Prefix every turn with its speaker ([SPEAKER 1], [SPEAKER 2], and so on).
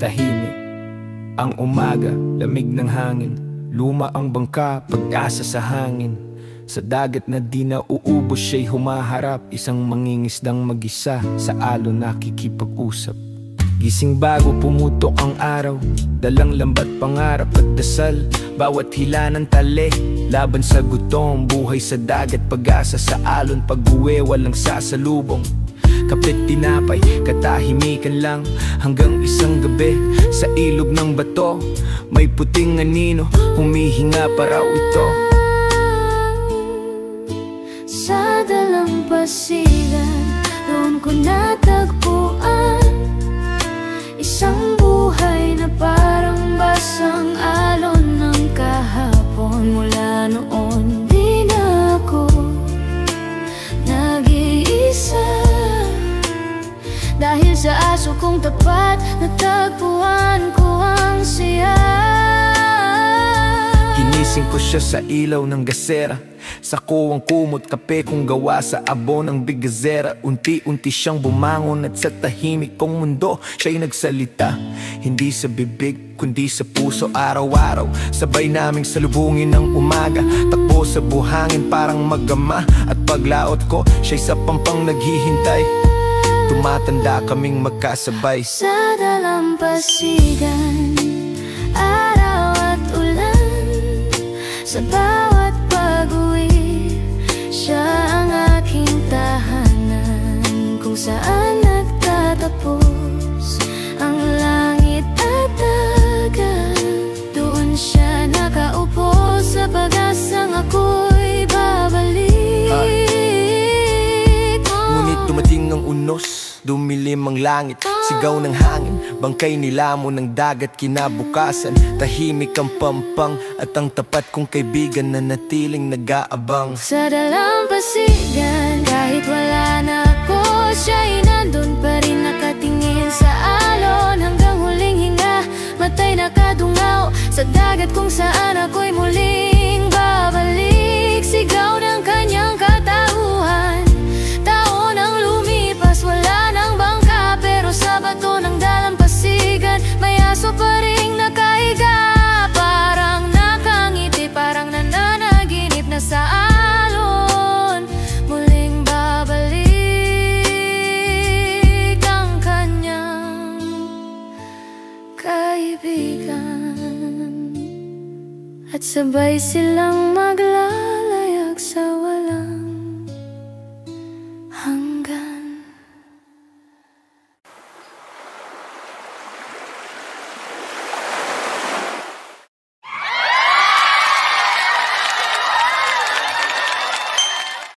[SPEAKER 1] tahimik ang umaga, lamig ng hangin. Luma ang bangka, pag-asa sa hangin. Sa dagat na di na uubos siya'y humaharap. Isang mangingisdang mag-isa sa alon nakikipag-usap. Gising bago pumutok ang araw, dalang lambat pangarap at dasal. Bawat hila ng tali, laban sa gutom. Buhay sa dagat, pag-asa sa alon. Pag-uwi, walang sasalubong. Kapit tinapay, katahimikan lang. Hanggang isang gabi, sa ilog ng bato, may puting anino, humihinga pa raw ito.
[SPEAKER 2] Sa dalampasigan, doon ko natagpuan isang buhay na parang basang alon ng kahapon. Mula noon, di na ako nag-iisa, dahil sa aso kong tapat, natagpuan ko ang siya.
[SPEAKER 1] Ginising ko siya sa ilaw ng gasera, sa kuwang kumot kape kong gawa sa abo ng bigazera. Unti-unti siyang bumangon at sa tahimik kong mundo siya'y nagsalita. Hindi sa bibig kundi sa puso, araw-araw sabay naming salubungin ng umaga. Takbo sa buhangin parang magama, at paglaot ko siya'y sa pampang naghihintay. Tumatanda kaming magkasabay
[SPEAKER 2] sa dalampasigan, araw at ulan. Sa bawat pag-uwi, siya ang aking tahanan, kung saan nagtatapos ang langit at dagat. Doon siya nakaupo sa pag-asang ako'y babalik.
[SPEAKER 1] Ngunit dumating ang unos, dumilim ang langit, sigaw ng hangin, bangkay nilamon ng dagat. Kinabukasan, tahimik ang pampang, at ang tapat kong kaibigan na natiling nag-aabang.
[SPEAKER 2] Sa dalampasigan, kahit wala na ako, siya'y nandun pa rin nakatingin sa alon. Hanggang huling hinga, matay nakadungaw sa dagat kung saan ako'y muling babalik. Sigaw ng kanyang katauhan, taon ang lumipas, wala nang bangka. Pero sa bato ng dalampasigan, may aso pa ring nakahiga. Parang nakangiti, parang nananaginip na sa alon. Muling babalik ang kanyang kaibigan, at sabay silang maglalayag sa